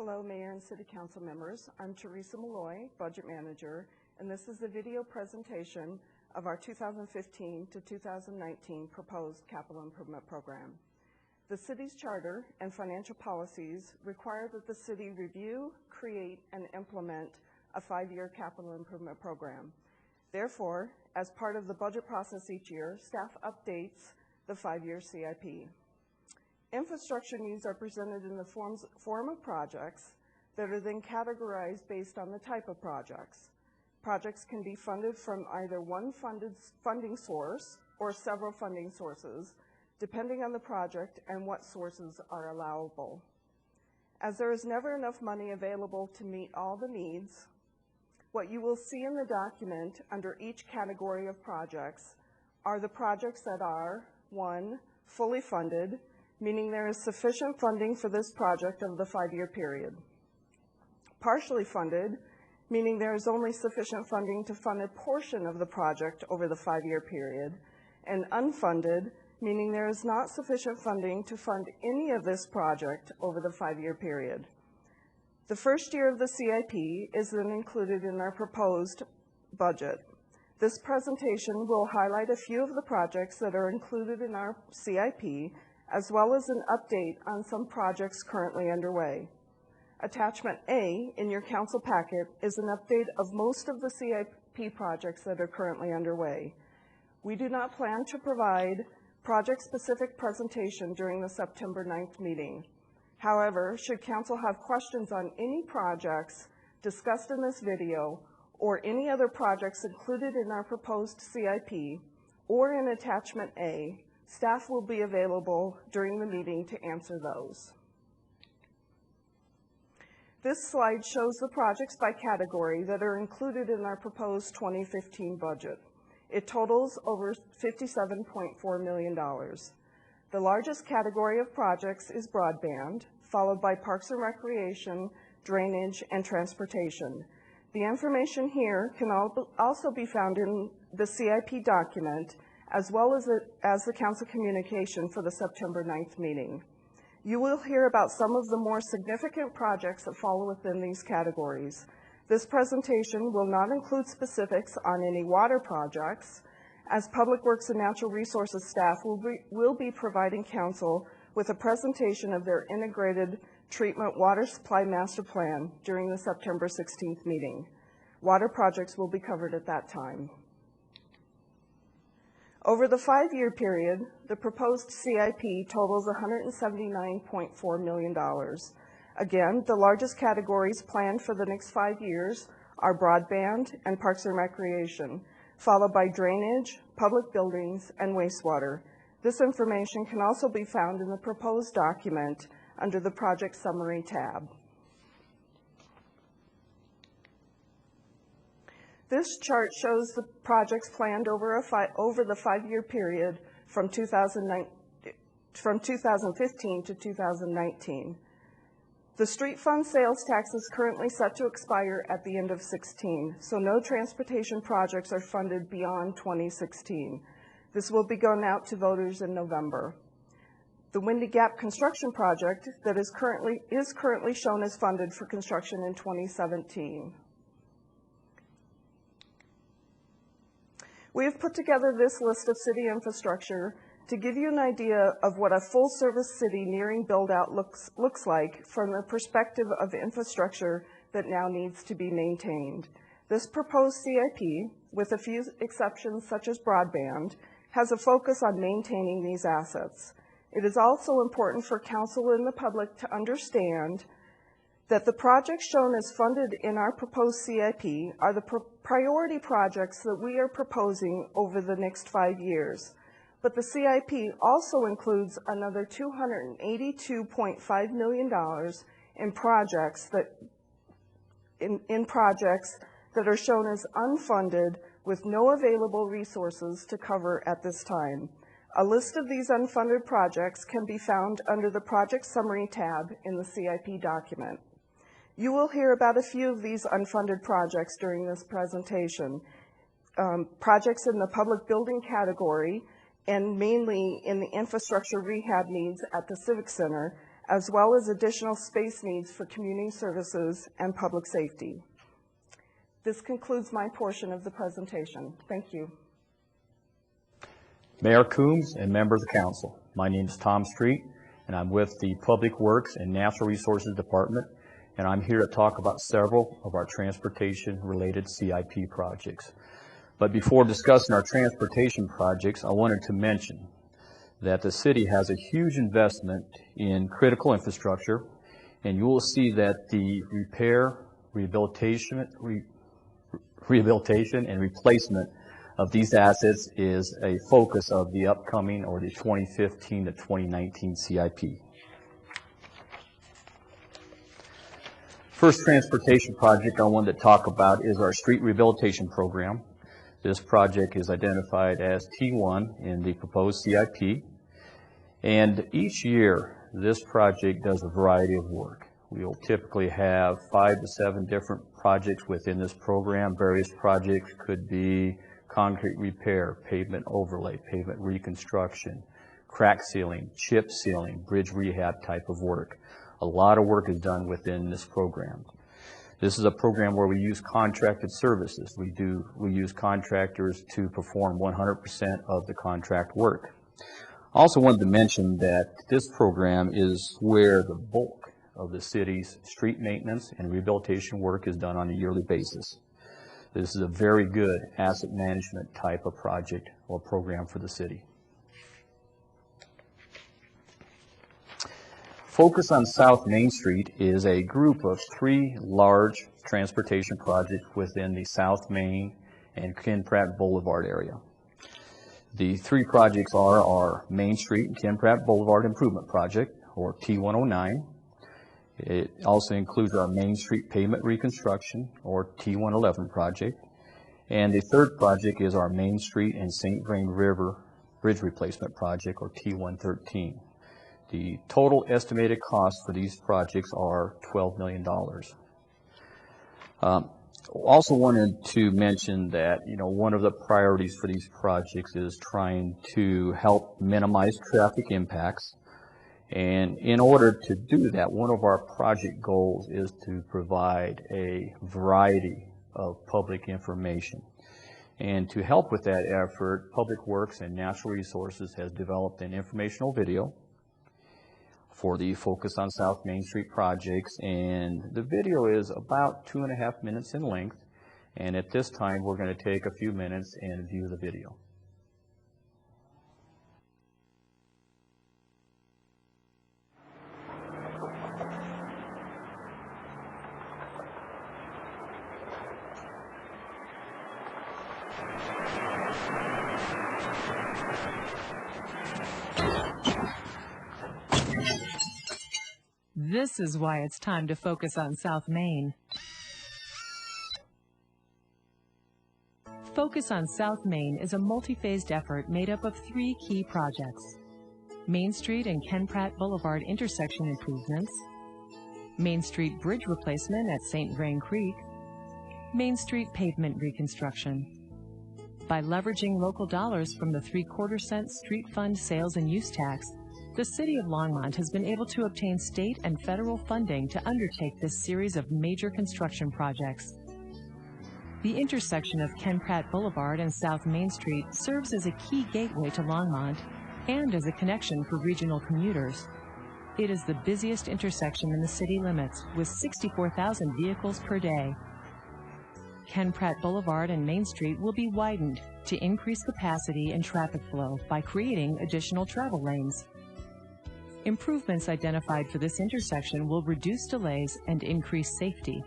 Hello, Mayor and City Council members. I'm Teresa Malloy, Budget Manager, and this is a video presentation of our 2015 to 2019 proposed capital improvement program. The city's charter and financial policies require that the city review, create, and implement a 5-year capital improvement program. Therefore, as part of the budget process each year, staff updates the 5-year CIP. Infrastructure needs are presented in the form of projects that are then categorized based on the type of projects. Projects can be funded from either one funding source or several funding sources, depending on the project and what sources are allowable. As there is never enough money available to meet all the needs, what you will see in the document under each category of projects are the projects that are, 1, fully funded, meaning there is sufficient funding for this project over the 5-year period. Partially funded, meaning there is only sufficient funding to fund a portion of the project over the 5-year period. And unfunded, meaning there is not sufficient funding to fund any of this project over the 5-year period. The first year of the CIP is then included in our proposed budget. This presentation will highlight a few of the projects that are included in our CIP, as well as an update on some projects currently underway. Attachment A in your council packet is an update of most of the CIP projects that are currently underway. We do not plan to provide project-specific presentation during the September 9th meeting. However, should council have questions on any projects discussed in this video or any other projects included in our proposed CIP or in Attachment A, staff will be available during the meeting to answer those. This slide shows the projects by category that are included in our proposed 2015 budget. It totals over $57.4 million. The largest category of projects is Broadband, followed by Parks and Recreation, Drainage, and Transportation. The information here can also be found in the CIP document, as well as the council communication for the September 9th meeting. You will hear about some of the more significant projects that fall within these categories. This presentation will not include specifics on any water projects, as Public Works and Natural Resources staff will be providing council with a presentation of their integrated treatment water supply master plan during the September 16th meeting. Water projects will be covered at that time. Over the 5-year period, the proposed CIP totals $179.4 million. Again, the largest categories planned for the next 5 years are Broadband and Parks and Recreation, followed by Drainage, Public Buildings, and Wastewater. This information can also be found in the proposed document under the Project Summary tab. This chart shows the projects planned over the 5-year period from 2015 to 2019. The street fund sales tax is currently set to expire at the end of 2016, so no transportation projects are funded beyond 2016. This will be going out to voters in November. The Windy Gap construction project that is currently shown as funded for construction in 2017. We have put together this list of city infrastructure to give you an idea of what a full-service city nearing build-out looks like from the perspective of infrastructure that now needs to be maintained. This proposed CIP, with a few exceptions such as Broadband, has a focus on maintaining these assets. It is also important for council and the public to understand that the projects shown as funded in our proposed CIP are the priority projects that we are proposing over the next 5 years. But the CIP also includes another $282.5 million in projects that are shown as unfunded with no available resources to cover at this time. A list of these unfunded projects can be found under the Project Summary tab in the CIP document. You will hear about a few of these unfunded projects during this presentation. Projects in the public building category and mainly in the infrastructure rehab needs at the Civic Center, as well as additional space needs for community services and public safety. This concludes my portion of the presentation. Thank you. Mayor Coombs and members of council, my name is Tom Street, and I'm with the Public Works and Natural Resources Department, and I'm here to talk about several of our transportation-related CIP projects. But before discussing our transportation projects, I wanted to mention that the city has a huge investment in critical infrastructure, and you will see that the repair, rehabilitation, and replacement of these assets is a focus of the upcoming or the 2015 to 2019 CIP. First transportation project I wanted to talk about is our street rehabilitation program. This project is identified as T1 in the proposed CIP. And each year, this project does a variety of work. We will typically have 5 to 7 different projects within this program. Various projects could be concrete repair, pavement overlay, pavement reconstruction, crack sealing, chip sealing, bridge rehab type of work. A lot of work is done within this program. This is a program where we use contracted services. We use contractors to perform 100% of the contract work. I also wanted to mention that this program is where the bulk of the city's street maintenance and rehabilitation work is done on a yearly basis. This is a very good asset management type of project or program for the city. Focus on South Main Street is a group of 3 large transportation projects within the South Main and Ken Pratt Boulevard area. The 3 projects are our Main Street and Ken Pratt Boulevard Improvement Project, or T109. It also includes our Main Street Pavement Reconstruction, or T111 project. And the 3rd project is our Main Street and St. Vrain River Bridge Replacement Project, or T113. The total estimated costs for these projects are $12 million. Also wanted to mention that, one of the priorities for these projects is trying to help minimize traffic impacts. And in order to do that, one of our project goals is to provide a variety of public information. And to help with that effort, Public Works and Natural Resources has developed an informational video for the Focus on South Main Street projects, and the video is about 2.5 minutes in length, and at this time we're going to take a few minutes and view the video. This is why it's time to focus on South Main. Focus on South Main is a multi-phased effort made up of 3 key projects: Main Street and Ken Pratt Boulevard intersection improvements, Main Street bridge replacement at St. Vrain Creek, Main Street pavement reconstruction. By leveraging local dollars from the 3/4-cent street fund sales and use tax, the City of Longmont has been able to obtain state and federal funding to undertake this series of major construction projects. The intersection of Ken Pratt Boulevard and South Main Street serves as a key gateway to Longmont and as a connection for regional commuters. It is the busiest intersection in the city limits, with 64,000 vehicles per day. Ken Pratt Boulevard and Main Street will be widened to increase capacity and traffic flow by creating additional travel lanes. Improvements identified for this intersection will reduce delays and increase safety.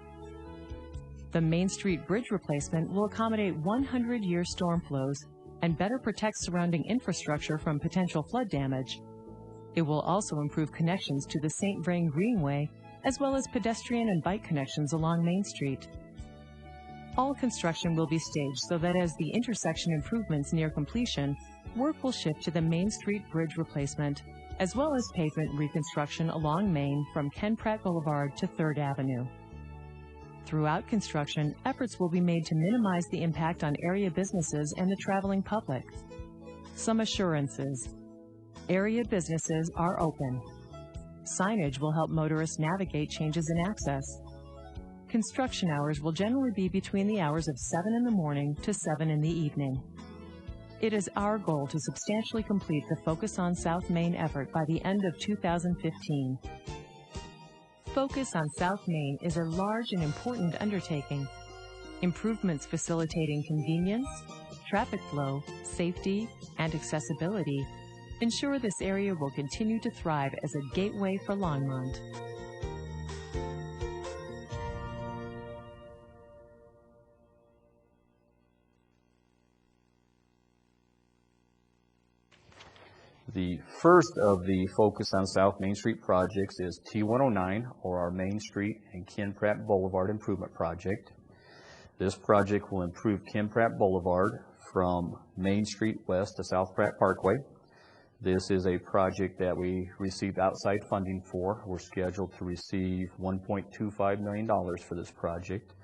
The Main Street bridge replacement will accommodate 100-year storm flows and better protect surrounding infrastructure from potential flood damage. It will also improve connections to the St. Vrain Greenway, as well as pedestrian and bike connections along Main Street. All construction will be staged so that as the intersection improvements near completion, work will shift to the Main Street bridge replacement, as well as pavement reconstruction along Main from Ken Pratt Boulevard to 3rd Avenue. Throughout construction, efforts will be made to minimize the impact on area businesses and the traveling public. Some assurances. Area businesses are open. Signage will help motorists navigate changes in access. Construction hours will generally be between the hours of 7 in the morning to 7 in the evening. It is our goal to substantially complete the Focus on South Main effort by the end of 2015. Focus on South Main is a large and important undertaking. Improvements facilitating convenience, traffic flow, safety, and accessibility ensure this area will continue to thrive as a gateway for Longmont. The first of the Focus on South Main Street projects is T109, or our Main Street and Ken Pratt Boulevard Improvement Project. This project will improve Ken Pratt Boulevard from Main Street west to South Pratt Parkway. This is a project that we received outside funding for. We're scheduled to receive $1.25 million for this project.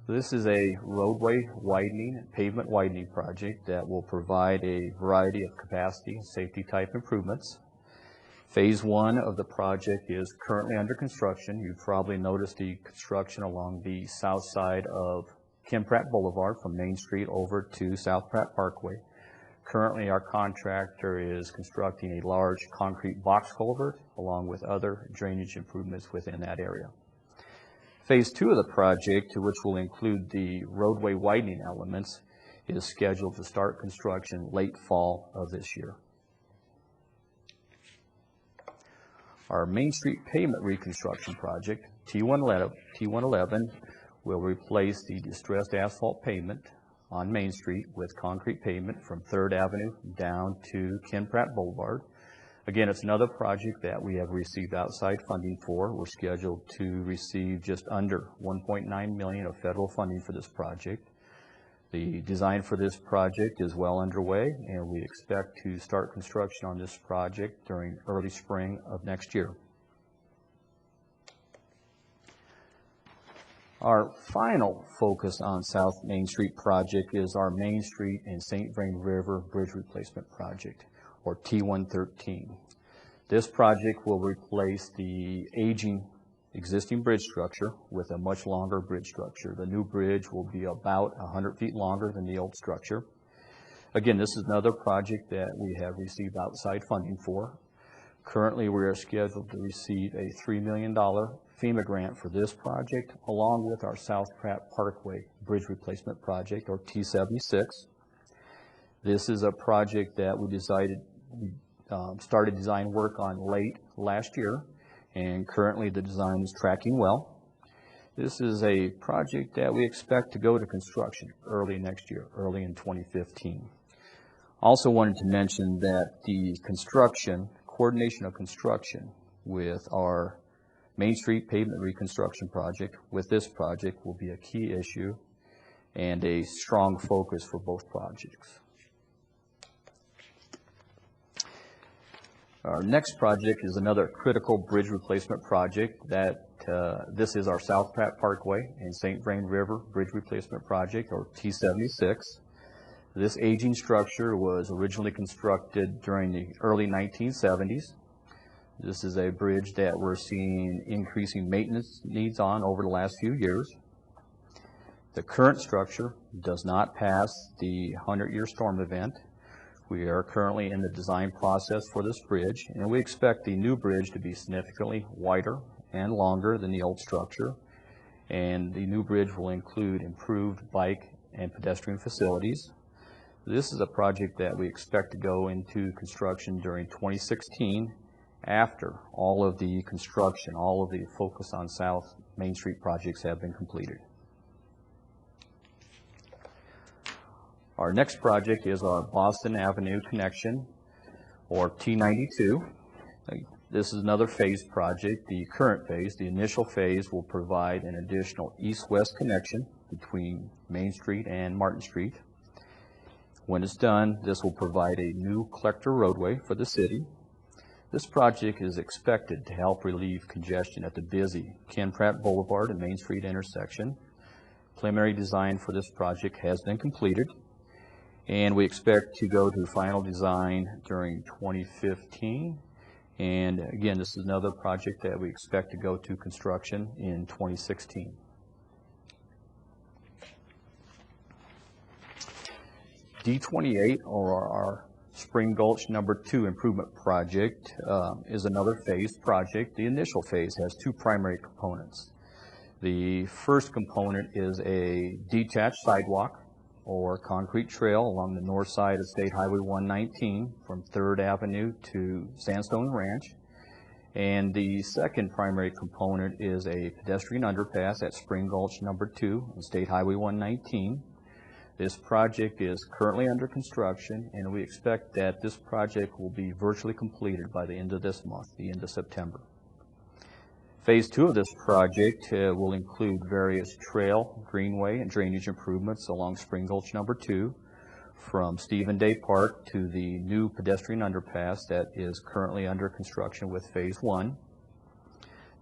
This is a roadway widening, pavement widening project that will provide a variety of capacity and safety type improvements. Phase 1 of the project is currently under construction. You've probably noticed the construction along the south side of Ken Pratt Boulevard from Main Street over to South Pratt Parkway. Currently, our contractor is constructing a large concrete box culvert along with other drainage improvements within that area. Phase 2 of the project, which will include the roadway widening elements, is scheduled to start construction late fall of this year. Our Main Street pavement reconstruction project, T111, will replace the distressed asphalt pavement on Main Street with concrete pavement from 3rd Avenue down to Ken Pratt Boulevard. Again, it's another project that we have received outside funding for. We're scheduled to receive just under $1.9 million of federal funding for this project. The design for this project is well underway, and we expect to start construction on this project during early spring of next year. Our final Focus on South Main Street project is our Main Street and St. Vrain River Bridge Replacement Project, or T113. This project will replace the aging existing bridge structure with a much longer bridge structure. The new bridge will be about 100 feet longer than the old structure. Again, this is another project that we have received outside funding for. Currently, we are scheduled to receive a $3 million FEMA grant for this project, along with our South Pratt Parkway Bridge Replacement Project, or T76. This is a project that we started design work on late last year, and currently the design is tracking well. This is a project that we expect to go to construction early next year, early in 2015. Also wanted to mention that the coordination of construction with our Main Street pavement reconstruction project with this project will be a key issue and a strong focus for both projects. Our next project is another critical bridge replacement project this is our South Pratt Parkway and St. Vrain River Bridge Replacement Project, or T76. This aging structure was originally constructed during the early 1970s. This is a bridge that we're seeing increasing maintenance needs on over the last few years. The current structure does not pass the 100-year storm event. We are currently in the design process for this bridge, and we expect the new bridge to be significantly wider and longer than the old structure. And the new bridge will include improved bike and pedestrian facilities. This is a project that we expect to go into construction during 2016 after all of the construction, all of the Focus on South Main Street projects have been completed. Our next project is our Boston Avenue connection, or T92. This is another phased project. The current phase, the initial phase, will provide an additional east-west connection between Main Street and Martin Street. When it's done, this will provide a new collector roadway for the city. This project is expected to help relieve congestion at the busy Ken Pratt Boulevard and Main Street intersection. Preliminary design for this project has been completed, and we expect to go to final design during 2015 And again, this is another project that we expect to go to construction in 2016. D28, or our Spring Gulch number 2 improvement project, is another phased project. The initial phase has two primary components. The first component is a detached sidewalk or concrete trail along the north side of State Highway 119 from 3rd Avenue to Sandstone Ranch. And the second primary component is a pedestrian underpass at Spring Gulch number 2 on State Highway 119. This project is currently under construction, and we expect that this project will be virtually completed by the end of this month, the end of September. Phase 2 of this project will include various trail, greenway, and drainage improvements along Spring Gulch number 2 from Stephen Day Park to the new pedestrian underpass that is currently under construction with Phase 1.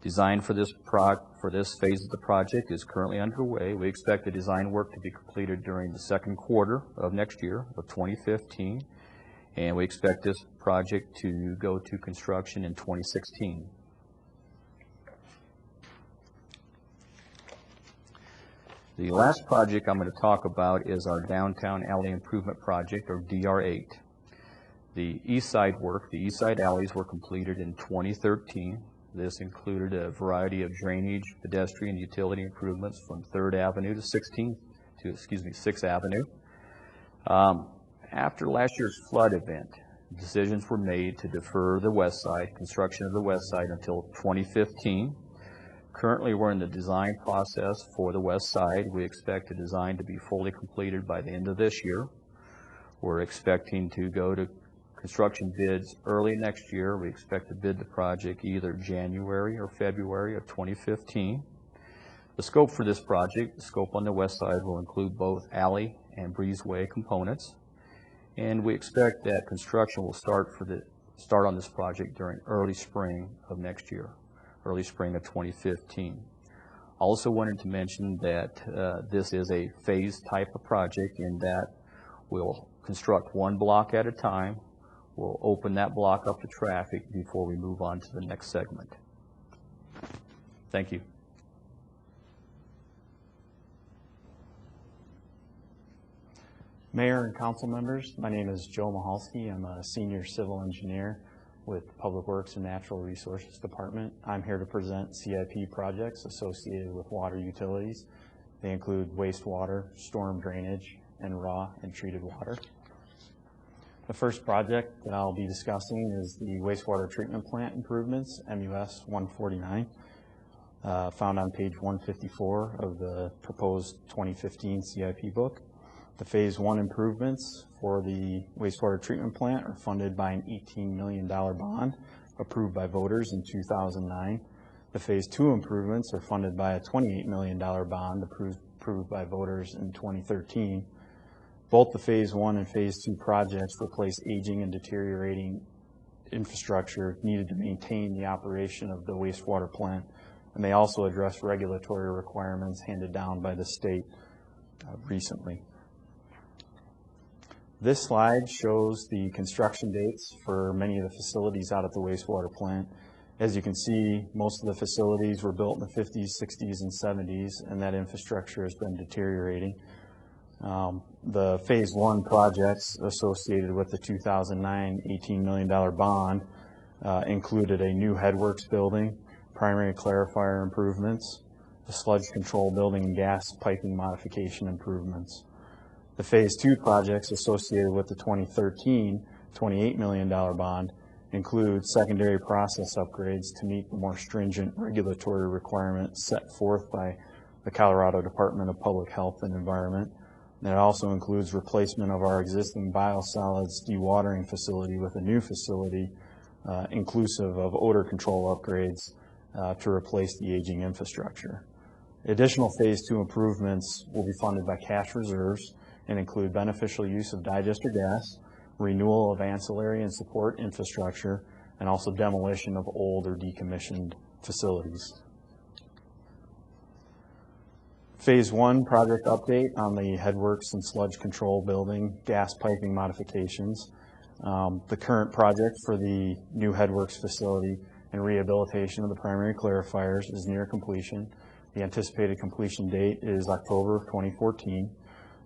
Design for this phase of the project is currently underway. We expect the design work to be completed during the second quarter of next year, of 2015, and we expect this project to go to construction in 2016. The last project I'm going to talk about is our Downtown Alley Improvement Project, or DR8. The east side work, the east side alleys were completed in 2013. This included a variety of drainage, pedestrian, utility improvements from 3rd Avenue to 6th Avenue. After last year's flood event, decisions were made to defer the west side, construction of the west side, until 2015. Currently, we're in the design process for the west side. We expect the design to be fully completed by the end of this year. We're expecting to go to construction bids early next year. We expect to bid the project either January or February of 2015. The scope for this project, the scope on the west side, will include both alley and breezeway components. And we expect that construction will start on this project during early spring of next year. Early spring of 2015. Also wanted to mention that this is a phased type of project in that we'll construct one block at a time. We'll open that block up to traffic before we move on to the next segment. Thank you. Mayor and council members, my name is Joe Mahalski. I'm a senior civil engineer with Public Works and Natural Resources Department. I'm here to present CIP projects associated with water utilities. They include wastewater, storm drainage, and raw and treated water. The first project that I'll be discussing is the wastewater treatment plant improvements, MUS 149, found on page 154 of the proposed 2015 CIP book. The Phase 1 improvements for the wastewater treatment plant are funded by an $18 million bond approved by voters in 2009. The Phase 2 improvements are funded by a $28 million bond approved by voters in 2013. Both the Phase 1 and Phase 2 projects replace aging and deteriorating infrastructure needed to maintain the operation of the wastewater plant, and they also address regulatory requirements handed down by the state recently. This slide shows the construction dates for many of the facilities out at the wastewater plant. As you can see, most of the facilities were built in the 50s, 60s, and 70s, and that infrastructure has been deteriorating. The Phase 1 projects associated with the 2009 $18 million bond included a new headworks building, primary clarifier improvements, a sludge control building, and gas piping modification improvements. The Phase 2 projects associated with the 2013 $28 million bond include secondary process upgrades to meet the more stringent regulatory requirements set forth by the Colorado Department of Public Health and Environment. And it also includes replacement of our existing biosolids dewatering facility with a new facility inclusive of odor control upgrades to replace the aging infrastructure. Additional Phase 2 improvements will be funded by cash reserves and include beneficial use of digester gas, renewal of ancillary and support infrastructure, and also demolition of old or decommissioned facilities. Phase 1 project update on the headworks and sludge control building, gas piping modifications. The current project for the new headworks facility and rehabilitation of the primary clarifiers is near completion. The anticipated completion date is October of 2014.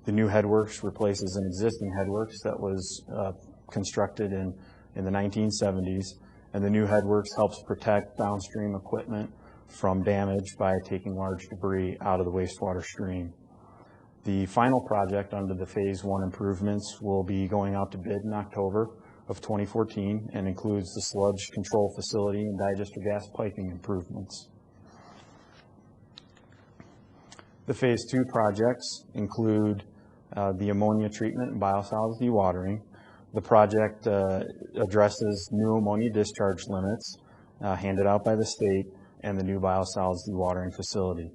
The new headworks replaces an existing headworks that was constructed in the 1970s, and the new headworks helps protect downstream equipment from damage by taking large debris out of the wastewater stream. The final project under the Phase 1 improvements will be going out to bid in October of 2014 and includes the sludge control facility and digester gas piping improvements. The Phase 2 projects include the ammonia treatment and biosolids dewatering. The project addresses new ammonia discharge limits handed out by the state and the new biosolids dewatering facility.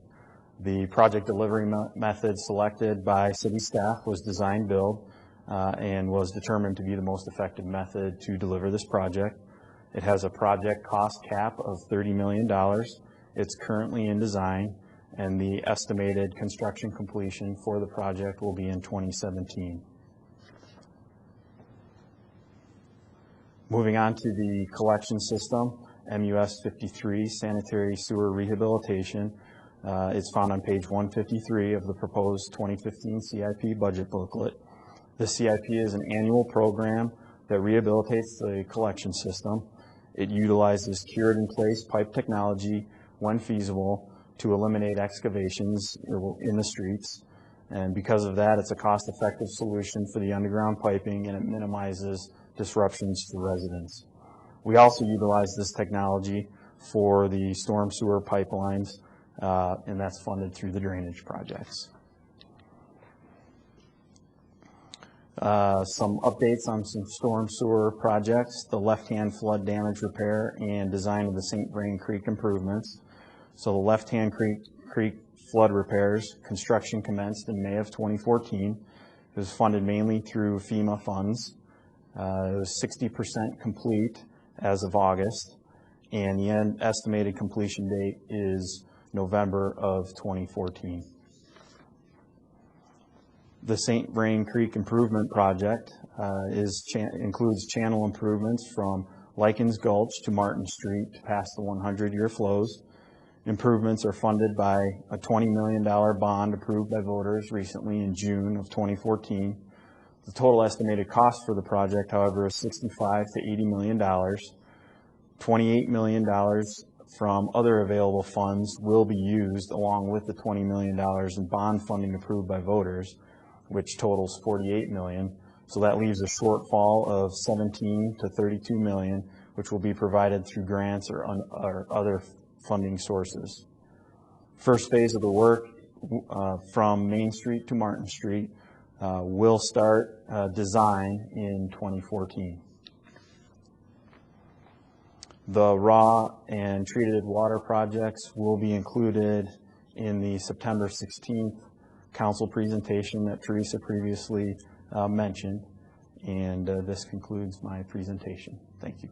The project delivery method selected by city staff was design build and was determined to be the most effective method to deliver this project. It has a project cost cap of $30 million. It's currently in design, and the estimated construction completion for the project will be in 2017. Moving on to the collection system, MUS 53, sanitary sewer rehabilitation. It's found on page 153 of the proposed 2015 CIP budget booklet. The CIP is an annual program that rehabilitates the collection system. It utilizes cured in place pipe technology when feasible to eliminate excavations in the streets. And because of that, it's a cost-effective solution for the underground piping, and it minimizes disruptions to residents. We also utilize this technology for the storm sewer pipelines, and that's funded through the drainage projects. Some updates on some storm sewer projects: the left-hand flood damage repair and design of the St. Vrain Creek improvements. So the left-hand creek flood repairs, construction commenced in May of 2014. It was funded mainly through FEMA funds. It was 60% complete as of August, and the estimated completion date is November of 2014. The St. Vrain Creek Improvement Project includes channel improvements from Likens Gulch to Martin Street to past the 100-year flows. Improvements are funded by a $20 million bond approved by voters recently in June of 2014. The total estimated cost for the project, however, is $65 to $80 million. $28 million from other available funds will be used along with the $20 million in bond funding approved by voters, which totals $48 million. So that leaves a shortfall of $17 to $32 million, which will be provided through grants or other funding sources. First phase of the work from Main Street to Martin Street will start design in 2014. The raw and treated water projects will be included in the September 16th council presentation that Teresa previously mentioned. And this concludes my presentation. Thank you.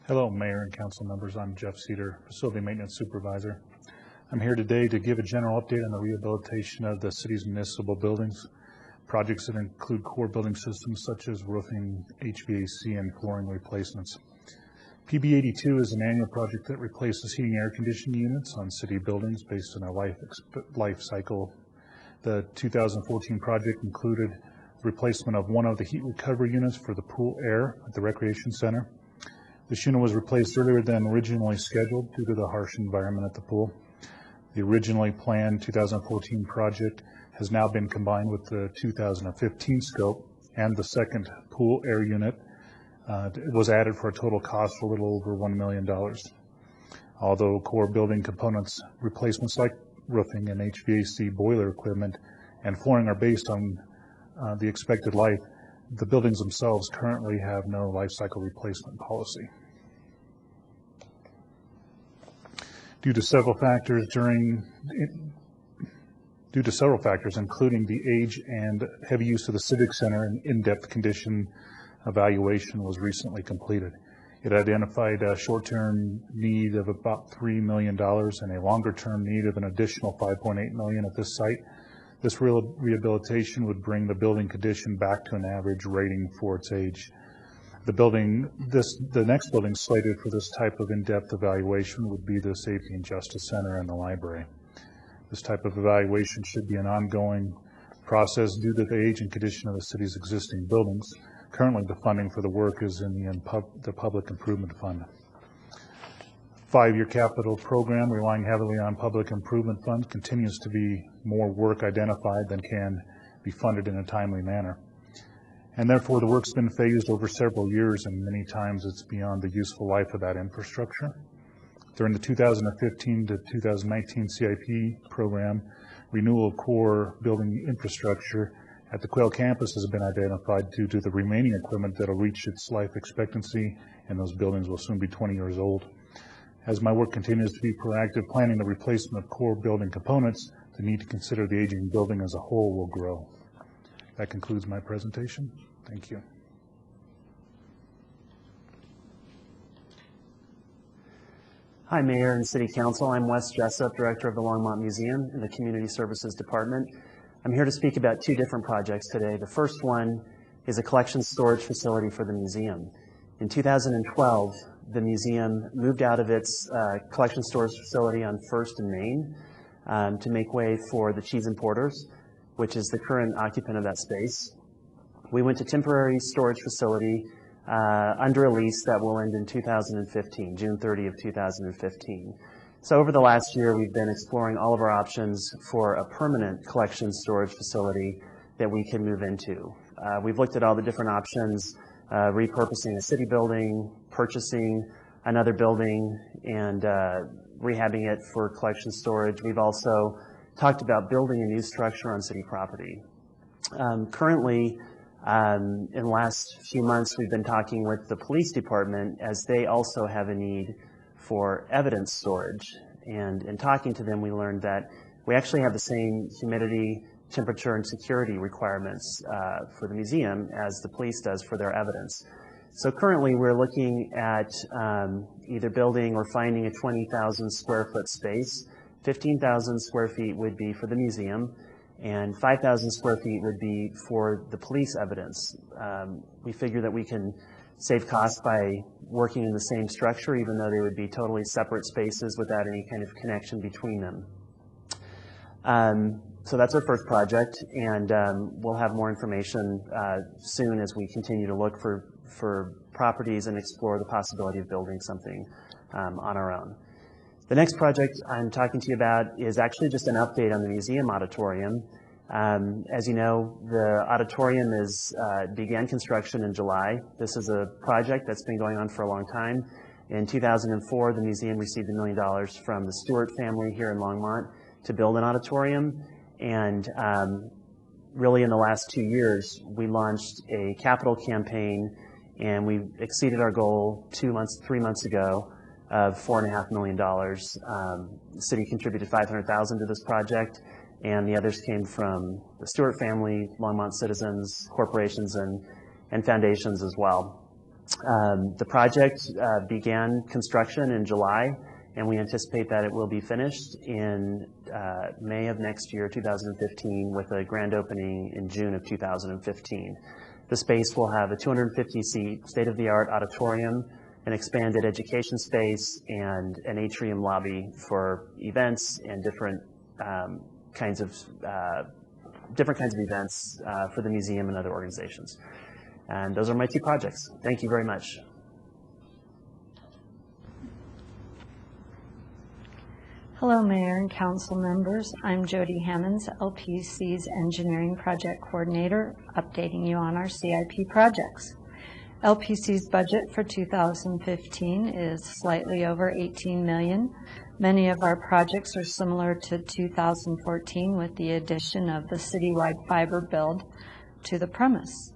Hello, Mayor and Council members. I'm Jeff Cedar, Facility Maintenance Supervisor. I'm here today to give a general update on the rehabilitation of the city's municipal buildings. Projects that include core building systems such as roofing, HVAC, and flooring replacements. PB82 is an annual project that replaces heating and air conditioning units on city buildings based on a life cycle. The 2014 project included replacement of one of the heat recovery units for the pool air at the Recreation Center. This unit was replaced earlier than originally scheduled due to the harsh environment at the pool. The originally planned 2014 project has now been combined with the 2015 scope, and the second pool air unit was added for a total cost of a little over $1 million. Although core building components replacements like roofing and HVAC boiler equipment and flooring are based on the expected life, the buildings themselves currently have no life cycle replacement policy. Due to several factors, including the age and heavy use of the Civic Center, an in-depth condition evaluation was recently completed. It identified a short-term need of about $3 million and a longer-term need of an additional $5.8 million at this site. This rehabilitation would bring the building condition back to an average rating for its age. The next building slated for this type of in-depth evaluation would be the Safety and Justice Center and the library. This type of evaluation should be an ongoing process due to the age and condition of the city's existing buildings. Currently, the funding for the work is in the Public Improvement Fund. 5-year capital program relying heavily on public improvement funds continues to be more work identified than can be funded in a timely manner. And therefore, the work's been phased over several years, and many times it's beyond the useful life of that infrastructure. During the 2015 to 2019 CIP program, renewal of core building infrastructure at the Quail campus has been identified due to the remaining equipment that will reach its life expectancy, and those buildings will soon be 20 years old. As my work continues to be proactive, planning the replacement of core building components, the need to consider the aging building as a whole will grow. That concludes my presentation. Thank you. Hi, Mayor and City Council. I'm Wes Jessup, Director of the Longmont Museum in the Community Services Department. I'm here to speak about 2 different projects today. The first one is a collection storage facility for the museum. In 2012, the museum moved out of its collection storage facility on 1st and Main to make way for the Cheese Importers, which is the current occupant of that space. We went to temporary storage facility under a lease that will end in 2015, June 30 of 2015. So over the last year, we've been exploring all of our options for a permanent collection storage facility that we can move into. We've looked at all the different options, repurposing a city building, purchasing another building, and rehabbing it for collection storage. We've also talked about building a new structure on city property. Currently, in the last few months, we've been talking with the police department as they also have a need for evidence storage. And in talking to them, we learned that we actually have the same humidity, temperature, and security requirements for the museum as the police does for their evidence. So currently, we're looking at either building or finding a 20,000 square foot space. 15,000 square feet would be for the museum, and 5,000 square feet would be for the police evidence. We figure that we can save costs by working in the same structure, even though they would be totally separate spaces without any kind of connection between them. So that's our first project, and we'll have more information soon as we continue to look for properties and explore the possibility of building something on our own. The next project I'm talking to you about is actually just an update on the museum auditorium. As you know, the auditorium began construction in July. This is a project that's been going on for a long time. In 2004, the museum received $1 million from the Stewart family here in Longmont to build an auditorium. And really in the last 2 years, we launched a capital campaign, and we exceeded our goal 3 months ago of $4.5 million. The city contributed $500,000 to this project, and the others came from the Stewart family, Longmont citizens, corporations, and foundations as well. The project began construction in July, and we anticipate that it will be finished in May of next year, 2015, with a grand opening in June of 2015. The space will have a 250-seat state-of-the-art auditorium, an expanded education space, and an atrium lobby for events and different kinds of events for the museum and other organizations. And those are my 2 projects. Thank you very much. Hello, Mayor and Council members. I'm Jody Hammonds, LPC's Engineering Project Coordinator, updating you on our CIP projects. LPC's budget for 2015 is slightly over $18 million. Many of our projects are similar to 2014 with the addition of the citywide fiber build to the premise.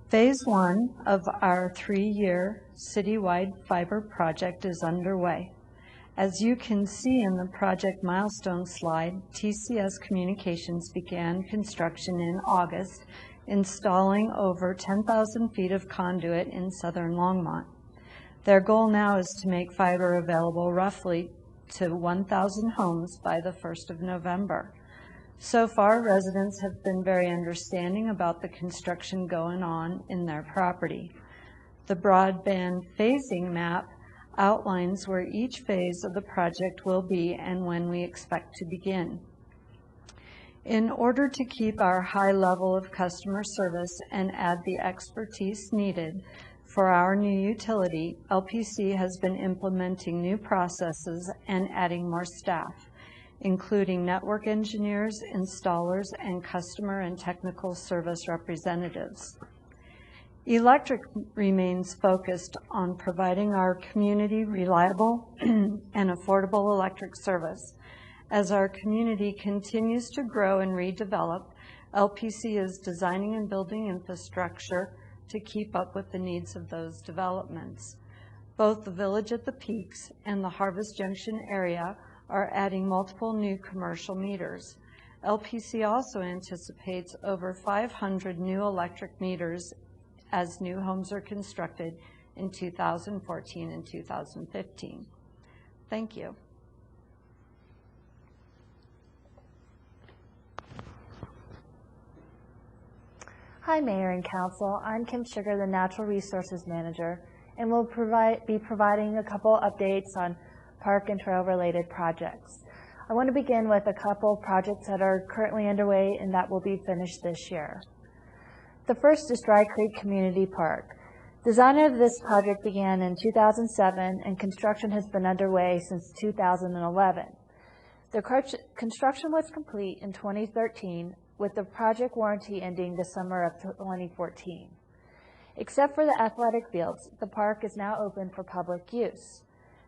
Phase 1 of our 3-year citywide fiber project is underway. As you can see in the project milestone slide, TCS Communications began construction in August, installing over 10,000 feet of conduit in southern Longmont. Their goal now is to make fiber available roughly to 1,000 homes by the 1st of November. So far, residents have been very understanding about the construction going on in their property. The broadband phasing map outlines where each phase of the project will be and when we expect to begin. In order to keep our high level of customer service and add the expertise needed for our new utility, LPC has been implementing new processes and adding more staff, including network engineers, installers, and customer and technical service representatives. Electric remains focused on providing our community reliable and affordable electric service. As our community continues to grow and redevelop, LPC is designing and building infrastructure to keep up with the needs of those developments. Both the Village at the Peaks and the Harvest Junction area are adding multiple new commercial meters. LPC also anticipates over 500 new electric meters as new homes are constructed in 2014 and 2015. Thank you. Hi, Mayor and Council. I'm Kim Sugar, the Natural Resources Manager, and will be providing a couple updates on park and trail related projects. I want to begin with a couple projects that are currently underway and that will be finished this year. The first is Dry Creek Community Park. Design of this project began in 2007 and construction has been underway since 2011. The construction was complete in 2013 with the project warranty ending the summer of 2014. Except for the athletic fields, the park is now open for public use.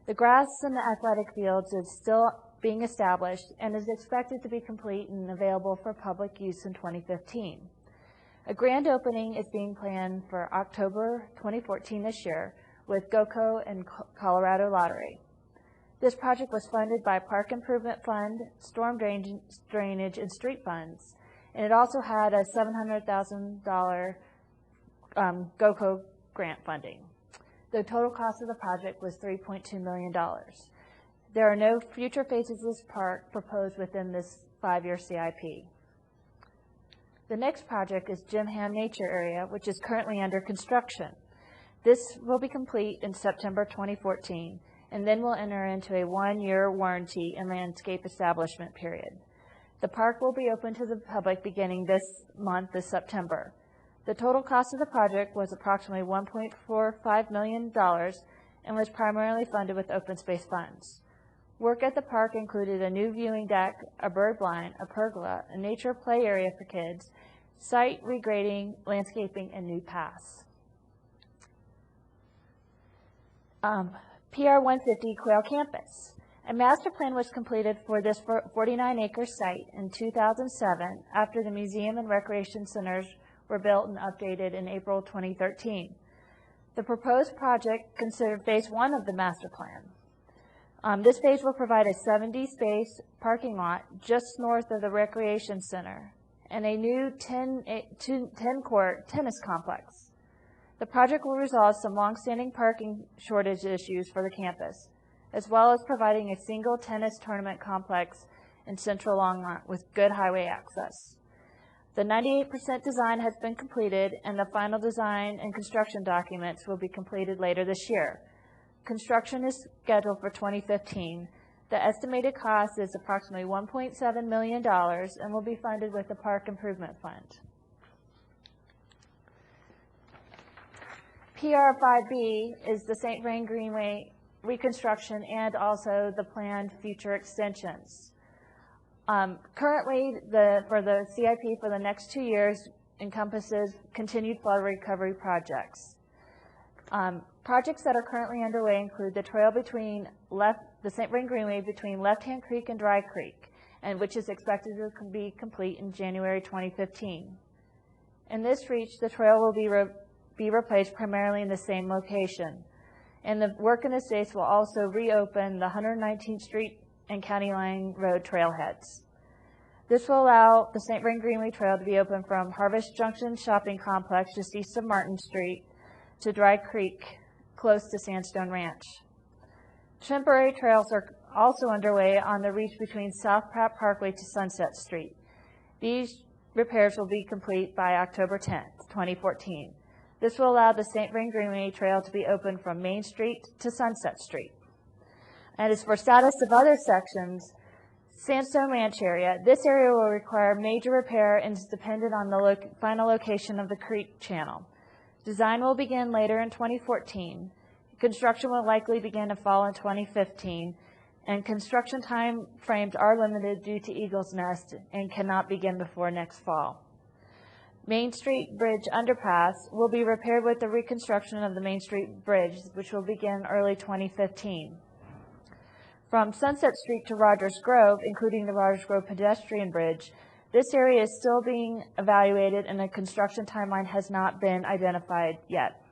The grass in the athletic fields is still being established and is expected to be complete and available for public use in 2015. A grand opening is being planned for October 2014 this year with GOCO and Colorado Lottery. This project was funded by Park Improvement Fund, Storm Drainage, and Street Funds, and it also had a $700,000 GOCO grant funding. The total cost of the project was $3.2 million. There are no future phases of this park proposed within this 5-year CIP. The next project is Jim Hamm Nature Area, which is currently under construction. This will be complete in September 2014, and then we'll enter into a 1-year warranty and landscape establishment period. The park will be open to the public beginning this September. The total cost of the project was approximately $1.45 million and was primarily funded with open space funds. Work at the park included a new viewing deck, a bird blind, a pergola, a nature play area for kids, site regrading, landscaping, and new paths. PR 150 Quail Campus. A master plan was completed for this 49-acre site in 2007 after the museum and recreation centers were built and updated in April 2013. The proposed project considered phase 1 of the master plan. This phase will provide a 70-space parking lot just north of the recreation center and a new 10-court tennis complex. The project will resolve some long-standing parking shortage issues for the campus, as well as providing a single tennis tournament complex in central Longmont with good highway access. The 98% design has been completed, and the final design and construction documents will be completed later this year. Construction is scheduled for 2015. The estimated cost is approximately $1.7 million and will be funded with the Park Improvement Fund. PR 5B is the St. Vrain Greenway reconstruction and also the planned future extensions. Currently, for the CIP for the next 2 years encompasses continued flood recovery projects. Projects that are currently underway include the trail between the St. Vrain Greenway between Left Hand Creek and Dry Creek, and which is expected to be complete in January 2015. In this reach, the trail will be replaced primarily in the same location. And the work in this space will also reopen the 119th Street and County Line Road trailheads. This will allow the St. Vrain Greenway Trail to be open from Harvest Junction Shopping Complex just east of Martin Street to Dry Creek, close to Sandstone Ranch. Temporary trails are also underway on the reach between South Pratt Parkway to Sunset Street. These repairs will be complete by October 10th, 2014. This will allow the St. Vrain Greenway Trail to be open from Main Street to Sunset Street. And as for status of other sections, Sandstone Ranch area, this area will require major repair and is dependent on the final location of the creek channel. Design will begin later in 2014. Construction will likely begin to fall in 2015, and construction time frames are limited due to Eagle's Nest and cannot begin before next fall. Main Street Bridge underpass will be repaired with the reconstruction of the Main Street Bridge, which will begin early 2015. From Sunset Street to Rogers Grove, including the Rogers Grove pedestrian bridge, this area is still being evaluated and a construction timeline has not been identified yet.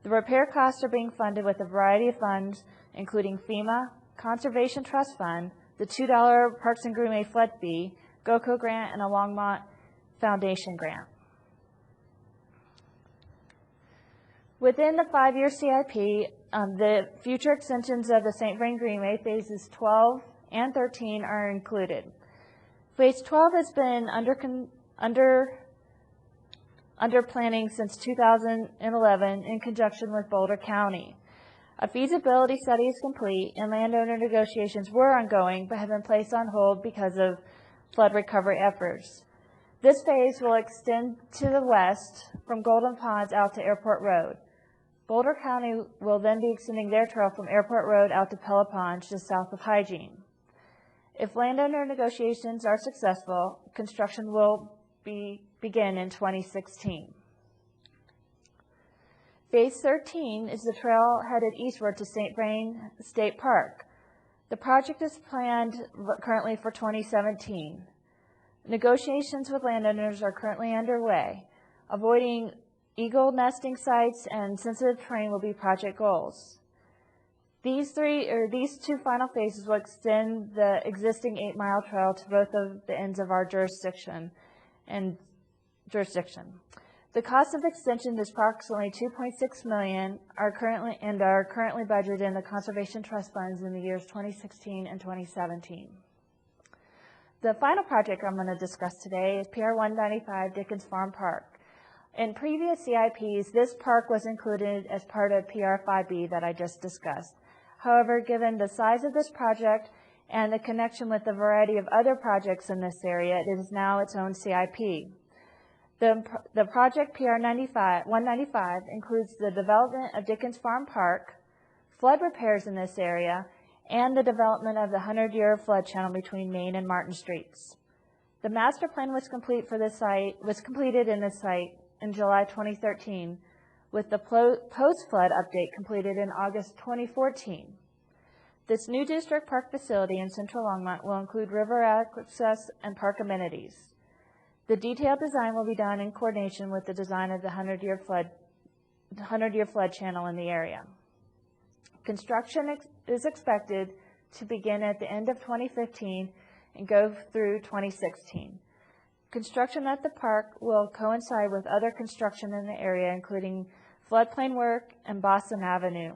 The repair costs are being funded with a variety of funds, including FEMA, Conservation Trust Fund, the $2 Parks and Greenway flood fee, GOCO grant, and a Longmont Foundation grant. Within the 5-year CIP, the future extensions of the St. Vrain Greenway phases 12 and 13 are included. Phase 12 has been under planning since 2011 in conjunction with Boulder County. A feasibility study is complete and landowner negotiations were ongoing but have been placed on hold because of flood recovery efforts. This phase will extend to the west from Golden Ponds out to Airport Road. Boulder County will then be extending their trail from Airport Road out to Peloponnge just south of Hygiene. If landowner negotiations are successful, construction will begin in 2016. Phase 13 is the trail headed eastward to St. Vrain State Park. The project is planned currently for 2017. Negotiations with landowners are currently underway. Avoiding eagle nesting sites and sensitive terrain will be project goals. These two final phases will extend the existing 8-mile trail to both of the ends of our jurisdiction. The cost of extension is approximately $2.6 million are currently budgeted in the Conservation Trust funds in the years 2016 and 2017. The final project I'm going to discuss today is PR 195 Dickens Farm Park. In previous CIPs, this park was included as part of PR 5B that I just discussed. However, given the size of this project and the connection with the variety of other projects in this area, it is now its own CIP. The project PR 195 includes the development of Dickens Farm Park, flood repairs in this area, and the development of the 100-year flood channel between Main and Martin Streets. The master plan was completed in this site in July 2013, with the post-flood update completed in August 2014. This new district park facility in central Longmont will include river access and park amenities. The detailed design will be done in coordination with the design of the 100-year flood channel in the area. Construction is expected to begin at the end of 2015 and go through 2016. Construction at the park will coincide with other construction in the area, including floodplain work and Boston Avenue.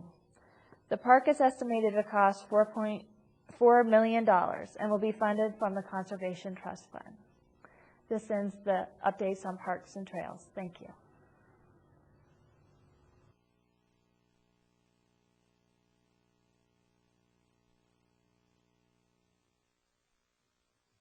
The park is estimated to cost $4.4 million and will be funded from the Conservation Trust Fund. This ends the updates on parks and trails. Thank you.